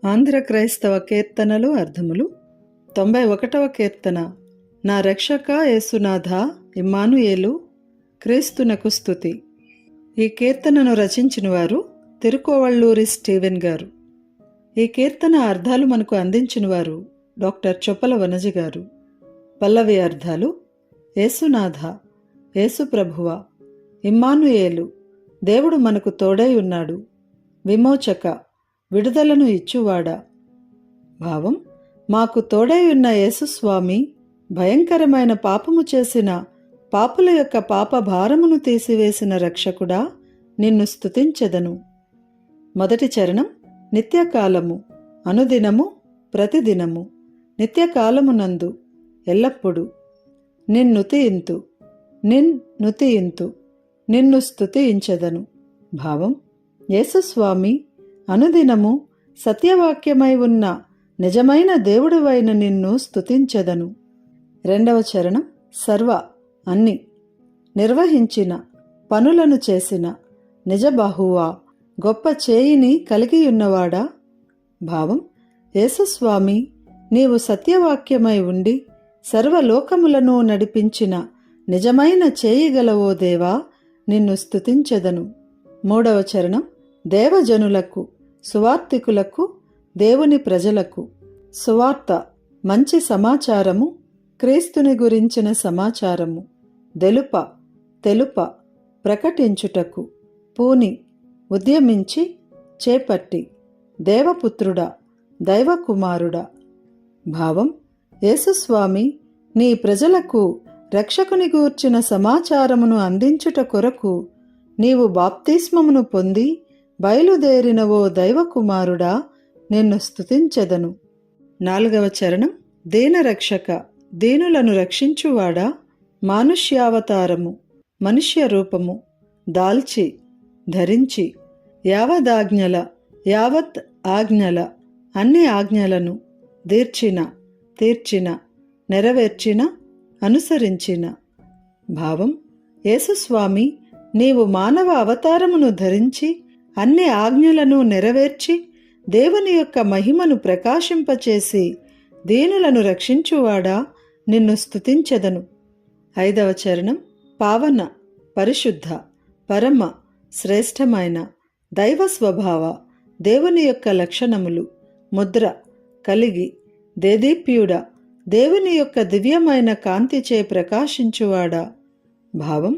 ఆంధ్ర క్రైస్తవ కీర్తనలు అర్థములు. 91వ కీర్తన. నా రక్షక యేసునాథ ఇమ్మానుయేలు, క్రీస్తునకు స్తుతి. ఈ కీర్తనను రచించిన వారు తిరుకోవళ్ళూరి స్టీవెన్ గారు. ఈ కీర్తన అర్థాలు మనకు అందించిన వారు డాక్టర్ చొప్పల వనజి గారు. పల్లవి అర్థాలు: యేసునాథ, యేసు ప్రభువ, ఇమ్మానుయేలు, దేవుడు మనకు తోడై ఉన్నాడు, విమోచక, విడుదలను ఇచ్చువాడా. భావం: మాకు తోడై ఉన్న యేసుస్వామి, భయంకరమైన పాపము చేసిన పాపుల యొక్క పాప భారమును తీసివేసిన రక్షకుడా, నిన్ను స్తుతించెదను. మొదటి చరణం. నిత్యకాలము, అనుదినము, ప్రతిదినము, నిత్యకాలమునందు, ఎల్లప్పుడు. నిన్నుతియింతు, నిన్నుతియింతు, నిన్ను స్తుతించెదను. భావం: యేసుస్వామి, అనుదినము సత్యవాక్యమై ఉన్న నిజమైన దేవుడివైన నిన్ను స్తుతించెదను. రెండవ చరణం. సర్వ, అన్ని, నిర్వహించిన, పనులను చేసిన, నిజబాహువా, గొప్ప చేయిని కలిగియున్నవాడా. భావం: యేసుస్వామి, నీవు సత్యవాక్యమై ఉండి సర్వలోకములను నడిపించిన నిజమైన చేయిగలవో దేవా, నిన్ను స్తుతించెదను. మూడవ చరణం. దేవజనులకు, సువార్తికులకు, దేవుని ప్రజలకు. సువార్త, మంచి సమాచారము, క్రీస్తుని గురించిన సమాచారము. తెలుప, ప్రకటించుటకు, పూని, ఉద్యమించి, చేపట్టి. దేవపుత్రుడా, దైవకుమారుడా. భావం: యేసుస్వామి, నీ ప్రజలకు రక్షకుని గూర్చిన సమాచారమును అందించుట కొరకు నీవు బాప్తిస్మమును పొంది బయలుదేరినవో దైవకుమారుడా, నిన్ను స్తుతించెదను. నాలుగవ చరణం. దీనరక్షక, దీనులను రక్షించువాడా, మానుష్యావతారము, మనుష్య రూపము దాల్చి, ధరించి, యావదాజ్ఞల, యావత్ ఆజ్ఞల, అన్ని ఆజ్ఞలను తీర్చిన, నెరవేర్చిన, అనుసరించిన. భావం: యేసుస్వామి, నీవు మానవ అవతారమును ధరించి అన్ని ఆజ్ఞలను నెరవేర్చి దేవుని యొక్క మహిమను ప్రకాశింపచేసి దీనులను రక్షించువాడా, నిన్ను స్తుతించెదను. ఐదవ చరణం. పావన, పరిశుద్ధ, పరమ, శ్రేష్టమైన, దైవ స్వభావ, దేవుని యొక్క లక్షణములు, ముద్ర కలిగి, దేదీప్యుడ, దేవుని యొక్క దివ్యమైన కాంతిచే ప్రకాశించువాడా. భావం: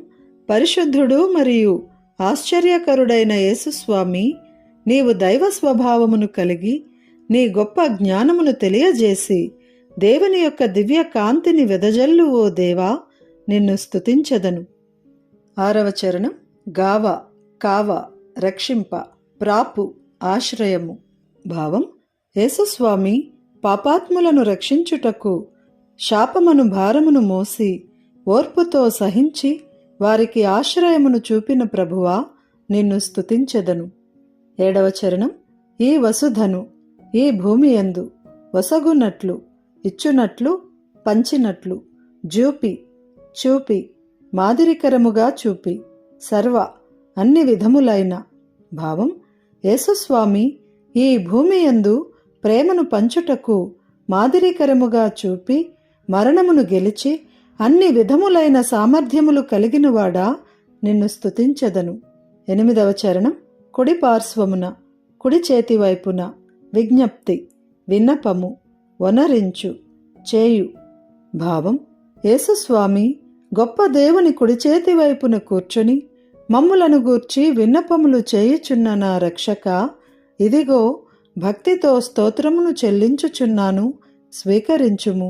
పరిశుద్ధుడు మరియు ఆశ్చర్యకరుడైన యేసుస్వామి, నీవు దైవ స్వభావమును కలిగి నీ గొప్ప జ్ఞానమును తెలియజేసి దేవుని యొక్క దివ్య కాంతిని వెదజల్లు ఓ దేవా, నిన్ను స్తుతించెదను. ఆరవ చరణం. గావ, కావ, రక్షింప, ప్రాపు, ఆశ్రయము. భావం: యేసుస్వామి, పాపాత్ములను రక్షించుటకు శాపమను భారమును మోసి ఓర్పుతో సహించి వారికి ఆశ్రయమును చూపిన ప్రభువా, నిన్ను స్తుతించెదను. ఏడవ చరణం. ఈ వసుధను, ఈ భూమి యందు వసగునట్లు, ఇచ్చునట్లు, పంచినట్లు, చూపి, మాదిరికరముగా చూపి, సర్వ, అన్ని విధములైన. భావం: యేసుస్వామి, ఈ భూమి యందు ప్రేమను పంచుటకు మాదిరికరముగా చూపి మరణమును గెలిచి అన్ని విధములైన సామర్థ్యములు కలిగినవాడా, నిన్ను స్తుతించెదను. ఎనిమిదవ చరణం. కుడి పార్శ్వమున, కుడి చేతి వైపున, విజ్ఞప్తి, విన్నపము, వనరించు, చేయు. భావం: యేసుస్వామి, గొప్ప దేవుని కుడి చేతి వైపున కూర్చొని మమ్ములను గూర్చి విన్నపములు చేయుచున్న నా రక్షక, ఇదిగో భక్తితో స్తోత్రమును చెల్లించుచున్నాను, స్వీకరించుము.